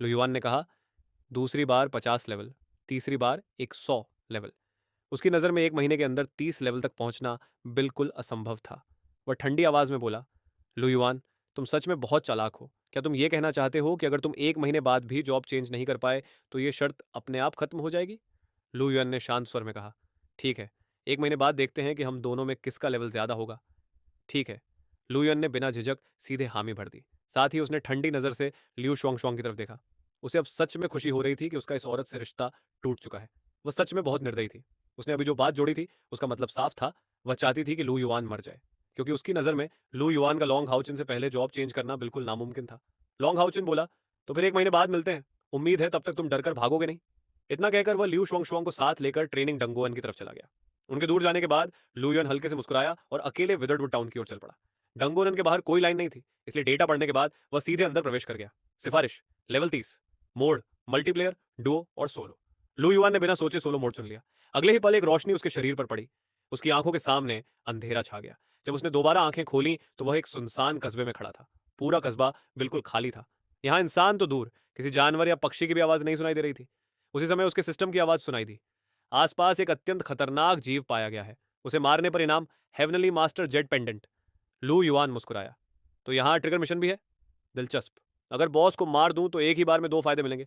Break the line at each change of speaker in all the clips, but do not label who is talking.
लू युआन ने कहा। दूसरी बार 50 लेवल, तीसरी बार 100 लेवल। उसकी नज़र में 1 महीने के अंदर 30 लेवल तक पहुंचना बिल्कुल असंभव था। वह ठंडी आवाज में बोला, लू युआन, तुम सच में बहुत चालाक हो। क्या तुम ये कहना चाहते हो कि अगर तुम 1 महीने बाद भी जॉब चेंज नहीं कर पाए तो ये शर्त अपने आप खत्म हो जाएगी? लू युआन ने शांत स्वर में कहा, ठीक है, 1 महीने बाद देखते हैं कि हम दोनों में किसका लेवल ज्यादा होगा। ठीक है। लू युआन ने बिना झिझक सीधे हामी भर दी। साथ ही उसने ठंडी नजर से लिू शुआंगशुआंग की तरफ देखा। उसे अब सच में खुशी हो रही थी कि उसका इस औरत से रिश्ता टूट चुका है। वह सच में बहुत निर्दयी थी। उसने अभी जो बात जोड़ी थी उसका मतलब साफ था। वह चाहती थी कि लू युआन मर जाए, क्योंकि उसकी नज़र में लू युआन का लॉन्ग हाउचिन से पहले जॉब चेंज करना बिल्कुल नामुमकिन था। लॉन्ग हाउचिन बोला, तो फिर 1 महीने बाद मिलते हैं। उम्मीद है तब तक तुम डर कर भागोगे नहीं। इतना कहकर वह लिू शुआंगशुआंग को साथ लेकर ट्रेनिंग डंगोअन की तरफ चला गया। उनके दूर जाने के बाद लू युआन हल्के से मुस्कुराया और अकेले विदर्डवुड टाउन की ओर चल पड़ा। डंगोरन के बाहर कोई लाइन नहीं थी, इसलिए डेटा पढ़ने के बाद वह सीधे अंदर प्रवेश कर गया। सिफारिश, लेवल 30, मोड, मल्टीप्लेयर, डुओ और सोलो। लू युआन ने बिना सोचे सोलो मोड चुन लिया। अगले ही पल एक रोशनी उसके शरीर पर पड़ी। उसकी आंखों के सामने अंधेरा छा गया। जब उसने दोबारा आंखें खोली तो वह एक सुनसान कस्बे में खड़ा था। पूरा कस्बा बिल्कुल खाली था। यहाँ इंसान तो दूर, किसी जानवर या पक्षी की भी आवाज नहीं सुनाई दे रही थी। उसी समय उसके सिस्टम की आवाज सुनाई दी। आसपास एक अत्यंत खतरनाक जीव पाया गया है। उसे मारने पर इनाम हेवनली मास्टर जेट पेंडेंट। लू युआन मुस्कुराया। तो यहाँ ट्रिगर मिशन भी है? दिलचस्प। अगर बॉस को मार दूं तो एक ही बार में 2 फायदे मिलेंगे।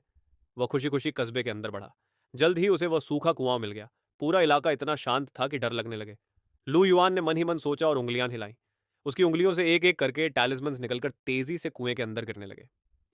वह खुशी खुशी कस्बे के अंदर बढ़ा। जल्द ही उसे वह सूखा कुआं मिल गया। पूरा इलाका इतना शांत था कि डर लगने लगे। लू युआन ने मन ही मन सोचा और उंगलियां हिलाई। उसकी उंगलियों से एक एक करके टैलिस्मन्स निकलकर तेजी से कुएं के अंदर गिरने लगे।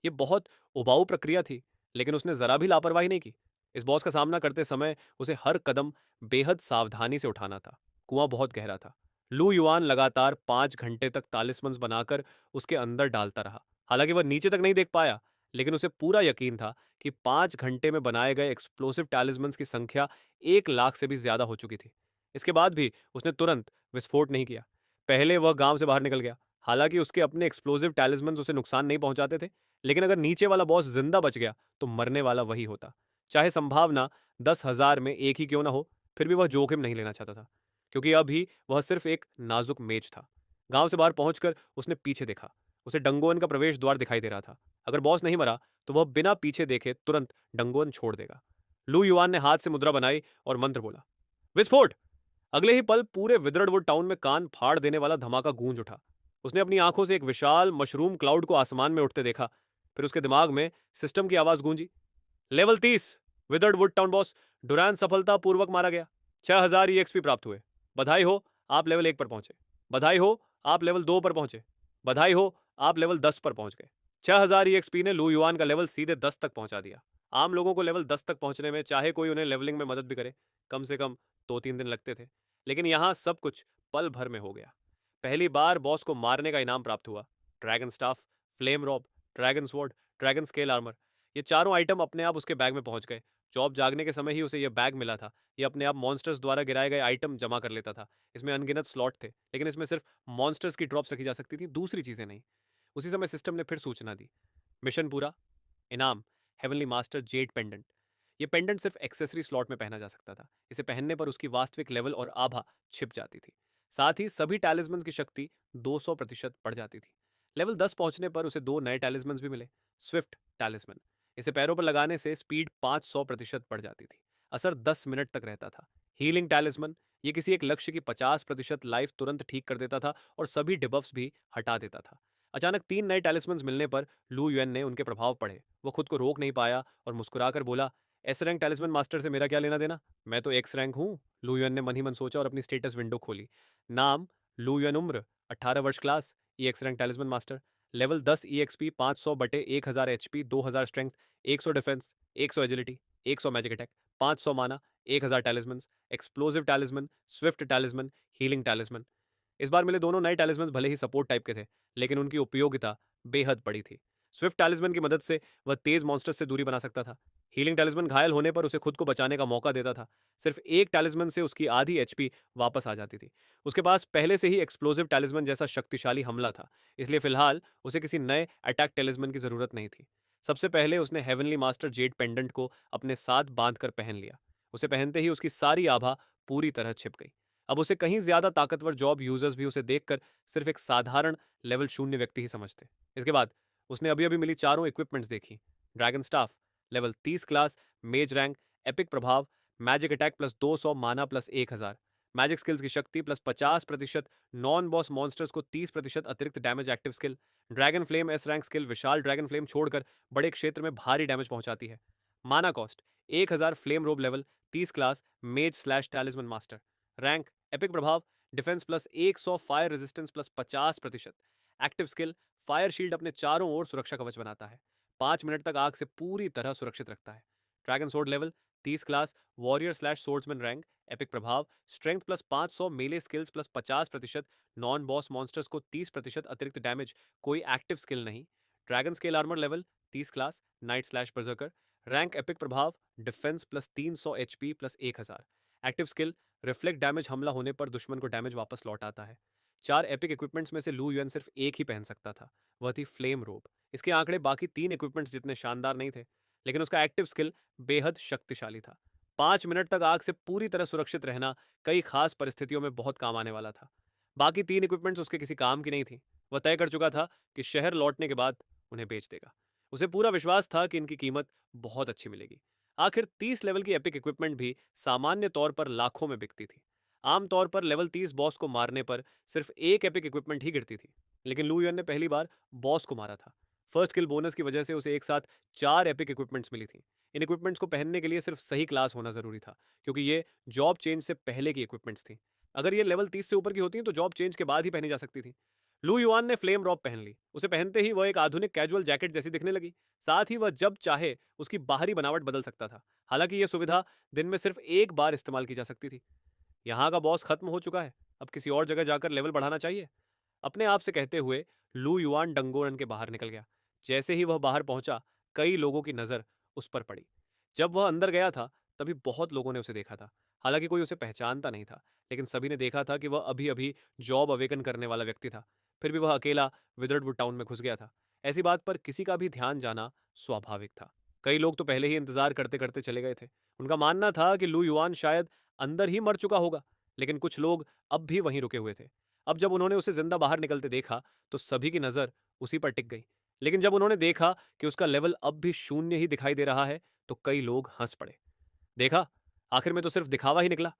ये बहुत उबाऊ प्रक्रिया थी, लेकिन उसने जरा भी लापरवाही नहीं की। इस बॉस का सामना करते समय उसे हर कदम बेहद सावधानी से उठाना था। कुआं बहुत गहरा था। लू युआन लगातार 5 घंटे तक तालिस्मन्स बनाकर उसके अंदर डालता रहा। हालांकि वह नीचे तक नहीं देख पाया, लेकिन उसे पूरा यकीन था कि 5 घंटे में बनाए गए एक्सप्लोसिव टैलिस्मन्स की संख्या 1 लाख से भी ज्यादा हो चुकी थी। इसके बाद भी उसने तुरंत विस्फोट नहीं किया। पहले वह गांव से बाहर निकल गया। हालांकि उसके अपने एक्सप्लोसिव टैलिस्मन्स उसे नुकसान नहीं पहुंचाते थे, लेकिन अगर नीचे वाला बॉस जिंदा बच गया तो मरने वाला वही होता। चाहे संभावना 10,000 में एक ही क्यों ना हो, फिर भी वह जोखिम नहीं लेना चाहता था, क्योंकि अभी वह सिर्फ एक नाजुक मेज था। गांव से बाहर पहुंचकर उसने पीछे देखा। उसे डंगोवन का प्रवेश द्वार दिखाई दे रहा था। अगर बॉस नहीं मरा तो वह बिना पीछे देखे तुरंत डंगोवन छोड़ देगा। लू युआन ने हाथ से मुद्रा बनाई और मंत्र बोला, विस्फोट। अगले ही पल पूरे विदर्डवुड टाउन में कान फाड़ देने वाला धमाका गूंज उठा। उसने अपनी आंखों से एक विशाल मशरूम क्लाउड को आसमान में उठते देखा। फिर उसके दिमाग में सिस्टम की आवाज गूंजी, level 30, withered wood town boss Duran सफलतापूर्वक मारा गया। 6,000 ईएक्सपी प्राप्त हुए। बधाई हो, आप लेवल 1 पर पहुंचे। बधाई हो, आप लेवल 2 पर पहुंचे। बधाई हो, आप लेवल 10 पर पहुंच गए। 6,000 ईएक्सपी ने लू युआन का लेवल सीधे 10 तक पहुंचा दिया। आम लोगों को लेवल 10 तक पहुंचने में, चाहे कोई उन्हें लेवलिंग में मदद भी करे, कम से कम 2-3 दिन लगते थे। लेकिन यहां सब कुछ पल भर में हो गया। पहली बार बॉस को मारने का इनाम प्राप्त हुआ। Dragon staff, flame robe, dragon sword, dragon scale armour. ये चारों आइटम अपने आप उसके बैग में पहुंच गए। जॉब जागने के समय ही उसे यह बैग मिला था। यह अपने आप मॉन्स्टर्स द्वारा गिराए गए आइटम जमा कर लेता था। इसमें अनगिनत स्लॉट थे, लेकिन इसमें सिर्फ मॉन्स्टर्स की ड्रॉप्स रखी जा सकती थी, दूसरी चीजें नहीं। उसी समय सिस्टम ने फिर सूचना दी, मिशन पूरा। इनाम, हेवनली मास्टर जेड पेंडेंट। ये पेंडेंट सिर्फ एक्सेसरी स्लॉट में पहना जा सकता था। इसे पहनने पर उसकी वास्तविक लेवल और आभा छिप जाती थी। साथ ही सभी टैलिस्मन्स की शक्ति 200% बढ़ जाती थी। लेवल 10 पहुंचने पर उसे 2 नए टैलिस्मन्स भी मिले। स्विफ्ट टैलिस्मन, इसे पैरों पर लगाने से स्पीड 500% बढ़ जाती थी। असर 10 मिनट तक रहता था। हीलिंग टैलिस्मन, ये किसी एक लक्ष्य की 50% लाइफ तुरंत ठीक कर देता था और सभी डिबफ्स भी हटा देता था। अचानक 3 नए टैलिस्मन्स मिलने पर लू युएन ने उनके प्रभाव पढ़े। वो खुद को रोक नहीं पाया और मुस्कुराकर बोला, एस रैंक टैलिस्मन मास्टर से मेरा क्या लेना देना? मैं तो एक्स रैंक हूँ। लू युएन ने मन ही मन सोचा और अपनी स्टेटस विंडो खोली। नाम, लू युएन। उम्र, 18 वर्ष। Class, E X rank talisman master. Level 10 E XP, 500/1000 HP, 2000 strength, 100 defence, 100 agility, 100 magic attack, 500 mana, 1000 talismans, explosive talisman, swift talisman, healing talisman. इस बार मिले दोनों नए टैलिस्मन्स भले ही सपोर्ट टाइप के थे, लेकिन उनकी उपयोगिता बेहद बड़ी थी। स्विफ्ट टैलिस्मन की मदद से वह तेज मॉन्स्टर्स से दूरी बना सकता था। हीलिंग टैलिस्मन घायल होने पर उसे खुद को बचाने का मौका देता था। सिर्फ एक टैलिस्मन से उसकी आधी एचपी वापस आ जाती थी। उसके पास पहले से ही एक्सप्लोसिव टैलिस्मन जैसा शक्तिशाली हमला था, इसलिए फिलहाल उसे किसी नए अटैक टैलिस्मन की जरूरत नहीं थी। सबसे पहले उसने हेवनली मास्टर जेड पेंडेंट को अपने साथ बांध कर पहन लिया। उसे पहनते ही उसकी सारी आभा पूरी तरह छिप गई। अब उसे कहीं ज्यादा ताकतवर जॉब यूजर्स भी उसे देखकर सिर्फ एक साधारण लेवल 0 व्यक्ति ही समझते। इसके बाद उसने अभी अभी मिली चारों इक्विपमेंट्स देखी। ड्रैगन स्टाफ लेवल 30 क्लास, मेज रैंक, एपिक प्रभाव, मैजिक अटैक प्लस 200, माना प्लस 1000, मैजिक स्किल्स की शक्ति प्लस 50%, नॉन बॉस मॉन्स्टर्स को 30% अतिरिक्त damage active skill. Dragon flame S rank skill विशाल ड्रैगन फ्लेम छोड़कर बड़े क्षेत्र में भारी डैमेज पहुंचाती है। Mana cost 1000, flame robe level 30 class, mage slash talisman master. Rank epic प्रभाव, defence plus 100, fire resistance plus 50%। Active skill fire shield अपने चारों ओर सुरक्षा कवच बनाता है, 5 मिनट तक आग से पूरी तरह सुरक्षित रखता है। Dragon sword level 30 class, warrior slash swordsman rank, epic प्रभाव, strength plus 500, melee skills plus 50%, non boss monsters को 30% अतिरिक्त डैमेज, कोई एक्टिव स्किल नहीं। Dragon scale armour level 30 class, knight slash berserker, rank epic प्रभाव, defence plus 300 HP plus 1000। Active skill reflect damage, हमला होने पर दुश्मन को डैमेज वापस लौट आता है। 4 एपिक इक्विपमेंट्स में से लू युएन सिर्फ एक ही पहन सकता था, वह थी फ्लेम रोब। इसके आंकड़े बाकी 3 इक्विपमेंट्स जितने शानदार नहीं थे, लेकिन उसका एक्टिव स्किल बेहद शक्तिशाली था। 5 मिनट तक आग से पूरी तरह सुरक्षित रहना कई खास परिस्थितियों में बहुत काम आने वाला था। बाकी 3 इक्विपमेंट्स उसके किसी काम की नहीं थी। वह तय कर चुका था कि शहर लौटने के बाद उन्हें बेच देगा। उसे पूरा विश्वास था कि इनकी कीमत बहुत अच्छी मिलेगी। आखिर 30 लेवल की एपिक इक्विपमेंट भी सामान्य तौर पर लाखों में बिकती थी। आमतौर पर लेवल 30 बॉस को मारने पर सिर्फ एक एपिक इक्विपमेंट ही गिरती थी, लेकिन लू युएन ने पहली बार बॉस को मारा था। फर्स्ट किल बोनस की वजह से उसे एक साथ 4 एपिक इक्विपमेंट्स मिली थी। इन इक्विपमेंट्स को पहनने के लिए सिर्फ सही क्लास होना जरूरी था, क्योंकि ये जॉब चेंज से पहले की इक्विपमेंट्स थी। अगर ये लेवल 30 से ऊपर की होती तो जॉब चेंज के बाद ही पहनी जा सकती थी। लू युआन ने फ्लेम रॉब पहन ली। उसे पहनते ही वह एक आधुनिक कैजुअल जैकेट जैसी दिखने लगी। साथ ही वह जब चाहे उसकी बाहरी बनावट बदल सकता था। हालांकि यह सुविधा दिन में सिर्फ एक बार इस्तेमाल की जा सकती थी। यहाँ का बॉस खत्म हो चुका है, अब किसी और जगह जाकर लेवल बढ़ाना चाहिए, अपने आप से कहते हुए लू युआन डंगोरन के बाहर निकल गया। जैसे ही वह बाहर पहुंचा, कई लोगों की नजर उस पर पड़ी। जब वह अंदर गया था, तभी बहुत लोगों ने उसे देखा था। हालांकि कोई उसे पहचानता नहीं था, लेकिन सभी ने देखा था कि वह अभी अभी जॉब अवेकन करने वाला व्यक्ति था। फिर भी वह अकेला विदर्डवुड टाउन में घुस गया था। ऐसी बात पर किसी का भी ध्यान जाना स्वाभाविक था। कई लोग तो पहले ही इंतजार करते करते चले गए थे। उनका मानना था कि लू युआन शायद अंदर ही मर चुका होगा, लेकिन कुछ लोग अब भी वहीं रुके हुए थे। अब जब उन्होंने उसे जिंदा बाहर निकलते देखा, तो सभी की नजर उसी पर टिक गई। लेकिन जब उन्होंने देखा कि उसका लेवल अब भी शून्य ही दिखाई दे रहा है, तो कई लोग हंस पड़े। देखा, आखिर में तो सिर्फ दिखावा ही निकला।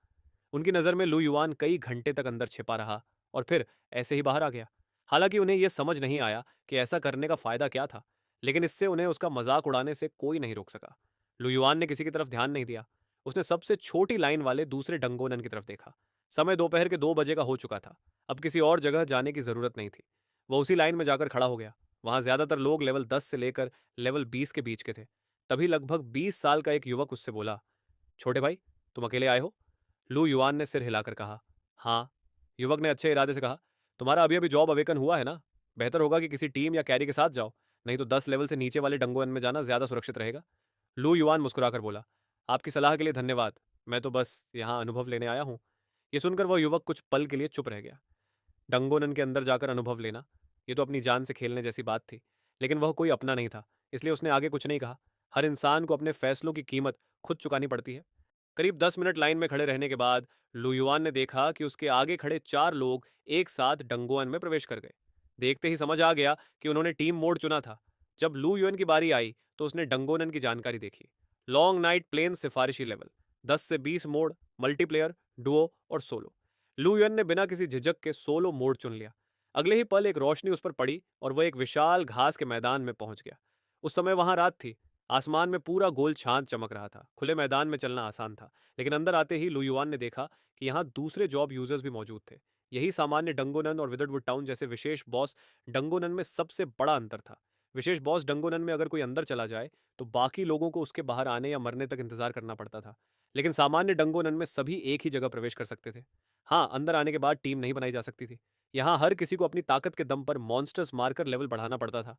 उनकी नज़र में लू युआन कई घंटे तक अंदर छिपा रहा और फिर ऐसे ही बाहर आ गया। हालांकि उन्हें यह समझ नहीं आया कि ऐसा करने का फायदा क्या था, लेकिन इससे उन्हें उसका मजाक उड़ाने से कोई नहीं रोक सका। लू युआन ने किसी की तरफ ध्यान नहीं दिया। उसने सबसे छोटी लाइन वाले दूसरे डंगोनन की तरफ देखा। समय दोपहर के 2 बजे का हो चुका था। अब किसी और जगह जाने की जरूरत नहीं थी। वह उसी लाइन में जाकर खड़ा हो गया। वहां ज्यादातर लोग लेवल 10 से लेकर लेवल 20 के बीच के थे। तभी लगभग 20 साल का एक युवक उससे बोला, छोटे भाई, तुम अकेले आए हो? लू युआन ने सिर हिलाकर कहा, हाँ। युवक ने अच्छे इरादे से कहा, तुम्हारा अभी अभी जॉब अवेकन हुआ है ना? बेहतर होगा कि किसी टीम या कैरी के साथ जाओ, नहीं तो 10 लेवल से नीचे वाले डंगोन में जाना ज्यादा सुरक्षित रहेगा। लू युआन मुस्कुराकर बोला, आपकी सलाह के लिए धन्यवाद, मैं तो बस यहाँ अनुभव लेने आया हूँ। ये सुनकर वह युवक कुछ पल के लिए चुप रह गया। डंगोनन के अंदर जाकर अनुभव लेना, ये तो अपनी जान से खेलने जैसी बात थी। लेकिन वह कोई अपना नहीं था, इसलिए उसने आगे कुछ नहीं कहा। हर इंसान को अपने फैसलों की कीमत खुद चुकानी पड़ती है। करीब 10 मिनट लाइन में खड़े रहने के बाद लुयुआन ने देखा कि उसके आगे खड़े 4 लोग एक साथ डंगोअन में प्रवेश कर गए। देखते ही समझ आ गया कि उन्होंने टीम मोड चुना था। जब लू युएन की बारी आई तो उसने डंगोनन की जानकारी देखी। लॉन्ग नाइट प्लेन सिफारिशी लेवल, 10 से 20 मोड, मल्टीप्लेयर, डुओ और सोलो। लू युएन ने बिना किसी झिझक के सोलो मोड चुन लिया। अगले ही पल एक रोशनी उस पर पड़ी और वह एक विशाल घास के मैदान में पहुंच गया। उस समय वहां रात थी। आसमान में पूरा गोल छांद चमक रहा था। खुले मैदान में चलना आसान था, लेकिन अंदर आते ही लू युआन ने देखा कि यहाँ दूसरे जॉब यूजर्स भी मौजूद थे। यही सामान्य डंगोनन और विदर्डवुड टाउन जैसे विशेष बॉस डंगोनन में सबसे बड़ा अंतर था। विशेष बॉस डंगोनन में अगर कोई अंदर चला जाए तो बाकी लोगों को उसके बाहर आने या मरने तक इंतजार करना पड़ता था, लेकिन सामान्य डंगोनन में सभी एक ही जगह प्रवेश कर सकते थे। हाँ, अंदर आने के बाद टीम नहीं बनाई जा सकती थी। यहाँ हर किसी को अपनी ताकत के दम पर मॉन्स्टर्स मारकर लेवल बढ़ाना पड़ता था।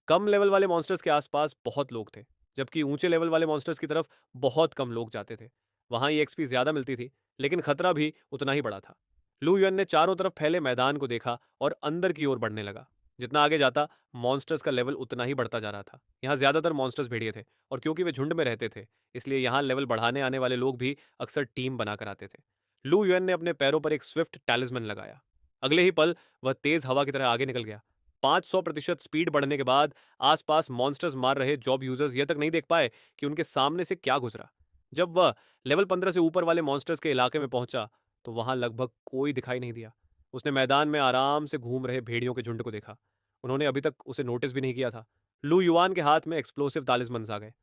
कम लेवल वाले मॉन्स्टर्स के आसपास बहुत लोग थे, जबकि ऊंचे लेवल वाले मॉन्स्टर्स की तरफ बहुत कम लोग जाते थे। वहां ये एक्सपी ज्यादा मिलती थी, लेकिन खतरा भी उतना ही बड़ा था। लू युएन ने चारों तरफ फैले मैदान को देखा और अंदर की ओर बढ़ने लगा। जितना आगे जाता, मॉन्स्टर्स का लेवल उतना ही बढ़ता जा रहा था। यहाँ ज्यादातर मॉन्स्टर्स भेड़िए थे, और क्योंकि वे झुंड में रहते थे, इसलिए यहाँ लेवल बढ़ाने आने वाले लोग भी अक्सर टीम बनाकर आते थे। लू युएन ने अपने पैरों पर एक स्विफ्ट टैलिस्मन लगाया। अगले ही पल वह तेज हवा की तरह आगे निकल गया। 500% स्पीड बढ़ने के बाद आसपास मॉन्स्टर्स मार रहे जॉब यूजर्स यह तक नहीं देख पाए कि उनके सामने से क्या गुजरा। जब वह लेवल 15 से ऊपर वाले मॉन्स्टर्स के इलाके में पहुंचा तो वहां लगभग कोई दिखाई नहीं दिया। उसने मैदान में आराम से घूम रहे भेड़ियों के झुंड को देखा। उन्होंने अभी तक उसे नोटिस भी नहीं किया था। लू युआन के हाथ में एक्सप्लोसिव तालिस्मन्स आ गए।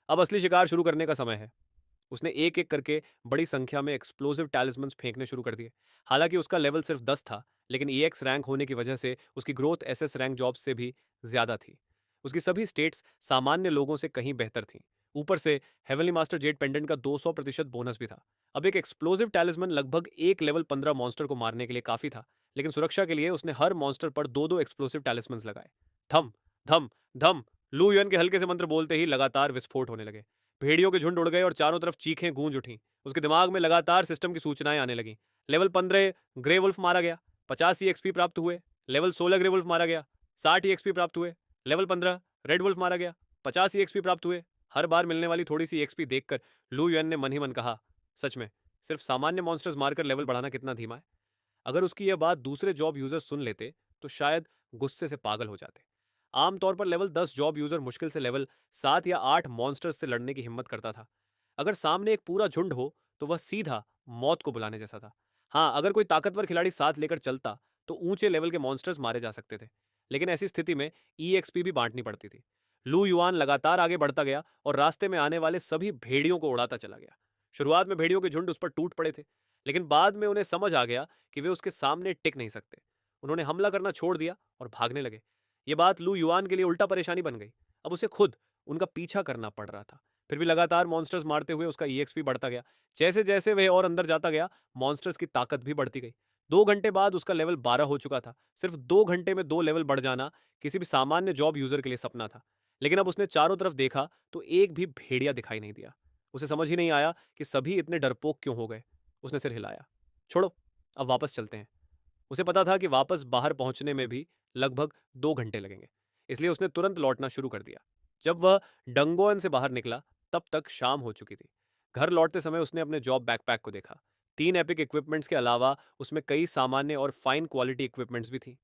अब असली शिकार शुरू करने का समय है। उसने एक एक करके बड़ी संख्या में एक्सप्लोसिव टैलिस्मन्स फेंकने शुरू कर दिए। हालांकि उसका लेवल सिर्फ 10 था, लेकिन ईएक्स रैंक होने की वजह से उसकी ग्रोथ एसएस रैंक जॉब से भी ज्यादा थी। उसकी सभी स्टेट्स सामान्य लोगों से कहीं बेहतर थीं। ऊपर से हेवनली मास्टर जेड पेंडेंट का 200% बोनस भी था। अब एक एक्सप्लोसिव टैलिस्मन लगभग एक लेवल 15 मॉन्स्टर को मारने के लिए काफी था, लेकिन सुरक्षा के लिए उसने हर मॉन्स्टर पर दो दो एक्सप्लोसिव टैलिस्मन्स लगाए। धम धम धम। लू युएन के हल्के से मंत्र बोलते ही लगातार विस्फोट होने लगे। भेड़ियों के झुंड उड़ गए और चारों तरफ चीखें गूंज उठी। उसके दिमाग में लगातार सिस्टम की सूचनाएं आने लगीं। लेवल 15 ग्रे वुल्फ मारा गया, 50 ईएक्सपी प्राप्त हुए। लेवल 16 ग्रे वुल्फ मारा गया, 60 ईएक्सपी प्राप्त हुए। लेवल 15 रेड वुल्फ मारा गया, 50 ईएक्सपी प्राप्त हुए। हर बार मिलने वाली थोड़ी सी एक्सपी देखकर लू युएन ने मन ही मन कहा, सच में सिर्फ सामान्य मॉन्स्टर्स मारकर लेवल बढ़ाना कितना धीमा है। अगर उसकी यह बात दूसरे जॉब यूजर्स सुन लेते तो शायद गुस्से से पागल हो जाते। आमतौर पर लेवल 10 जॉब यूजर मुश्किल से लेवल 7 या 8 मॉन्स्टर्स से लड़ने की हिम्मत करता था। अगर सामने एक पूरा झुंड हो तो वह सीधा मौत को बुलाने जैसा था। हाँ, अगर कोई ताकतवर खिलाड़ी साथ लेकर चलता तो ऊंचे लेवल के मॉन्स्टर्स मारे जा सकते थे, लेकिन ऐसी स्थिति में ईएक्सपी भी बांटनी पड़ती थी। लू युआन लगातार आगे बढ़ता गया और रास्ते में आने वाले सभी भेड़ियों को उड़ाता चला गया। शुरुआत में भेड़ियों के झुंड उस पर टूट पड़े थे, लेकिन बाद में उन्हें समझ आ गया कि वे उसके सामने टिक नहीं सकते। उन्होंने हमला करना छोड़ दिया और भागने लगे। ये बात लू युआन के लिए उल्टा परेशानी बन गई। अब उसे खुद उनका पीछा करना पड़ रहा था। फिर भी लगातार मॉन्स्टर्स मारते हुए उसका ईएक्सपी बढ़ता गया। जैसे जैसे वह और अंदर जाता गया, मॉन्स्टर्स की ताकत भी बढ़ती गई। 2 घंटे बाद उसका लेवल 12 हो चुका था। सिर्फ 2 घंटे में 2 लेवल बढ़ जाना किसी भी सामान्य जॉब यूजर के लिए सपना था। लेकिन अब उसने चारों तरफ देखा तो एक भी भेड़िया दिखाई नहीं दिया। उसे समझ ही नहीं आया कि सभी इतने डरपोक क्यों हो गए। उसने सिर हिलाया। छोड़ो, अब वापस चलते हैं। उसे पता था कि वापस बाहर पहुंचने में भी लगभग 2 घंटे लगेंगे, इसलिए उसने तुरंत लौटना शुरू कर दिया। जब वह डंगोअन से बाहर निकला तब तक शाम हो चुकी थी। घर लौटते समय उसने अपने जॉब बैकपैक को देखा। 3 एपिक इक्विपमेंट्स के अलावा उसमें कई सामान्य और फाइन क्वालिटी इक्विपमेंट्स भी थी।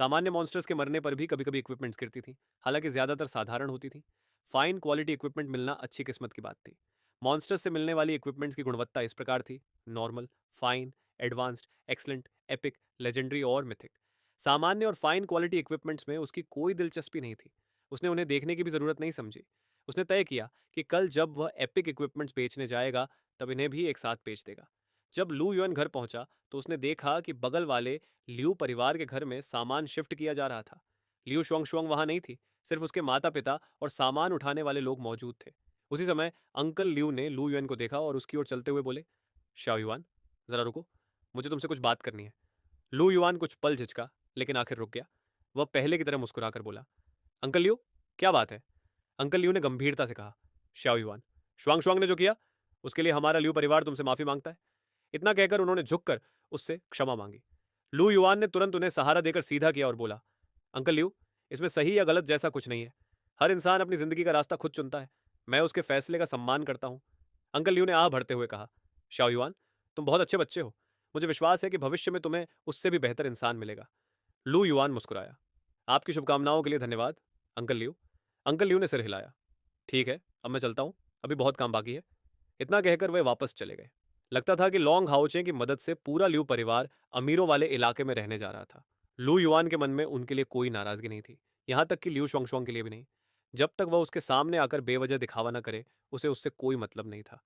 सामान्य मॉन्स्टर्स के मरने पर भी कभी कभी इक्विपमेंट्स गिरती थी, हालांकि ज्यादातर साधारण होती थी। फाइन क्वालिटी इक्विपमेंट मिलना अच्छी किस्मत की बात थी। मॉन्स्टर्स से मिलने वाली इक्विपमेंट्स की गुणवत्ता इस प्रकार थी: normal, fine, advanced, excellent, epic, legendary और मिथिक। सामान्य और फाइन क्वालिटी इक्विपमेंट्स में उसकी कोई दिलचस्पी नहीं थी। उसने उन्हें देखने की भी जरूरत नहीं समझी। उसने तय किया कि कल जब वह एपिक इक्विपमेंट्स बेचने जाएगा तब इन्हें भी एक साथ बेच देगा। जब लू युएन घर पहुंचा तो उसने देखा कि बगल वाले लियू परिवार के घर में सामान शिफ्ट किया जा रहा था। लियू शुआंग वहां नहीं थी, सिर्फ उसके माता पिता और सामान उठाने वाले लोग मौजूद थे। उसी समय अंकल लियू ने लू युएन को देखा और उसकी ओर चलते हुए बोले, शाओ युआन, जरा रुको, मुझे तुमसे कुछ बात करनी है। लू युआन कुछ पल झिझका, लेकिन आखिर रुक गया। वह पहले की तरह मुस्कुराकर बोला, अंकल लियू, क्या बात है? अंकल लियू ने गंभीरता से कहा, श्याओ युआन, शुआंग शुआंग ने जो किया उसके लिए हमारा लियू परिवार तुमसे माफी मांगता है। इतना कहकर उन्होंने झुककर उससे क्षमा मांगी। लू युआन ने तुरंत उन्हें सहारा देकर सीधा किया और बोला, अंकल लियू, इसमें सही या गलत जैसा कुछ नहीं है। हर इंसान अपनी जिंदगी का रास्ता खुद चुनता है। मैं उसके फैसले का सम्मान करता हूँ। अंकल लियू ने आह भरते हुए कहा, शाओ युआन, तुम बहुत अच्छे बच्चे हो। मुझे विश्वास है कि भविष्य में तुम्हें उससे भी बेहतर इंसान मिलेगा। लू युआन मुस्कुराया। आपकी शुभकामनाओं के लिए धन्यवाद, अंकल लियू। अंकल लियू ने सिर हिलाया। ठीक है, अब मैं चलता हूँ, अभी बहुत काम बाकी है। इतना कहकर वे वापस चले गए। लगता था कि लॉन्ग हाउचे की मदद से पूरा लियू परिवार अमीरों वाले इलाके में रहने जा रहा था। लू युआन के मन में उनके लिए कोई नाराजगी नहीं थी, यहाँ तक कि लियू शोंगशोंग के लिए भी नहीं। जब तक वह उसके सामने आकर बेवजह दिखावा न करे, उसे उससे कोई मतलब नहीं था।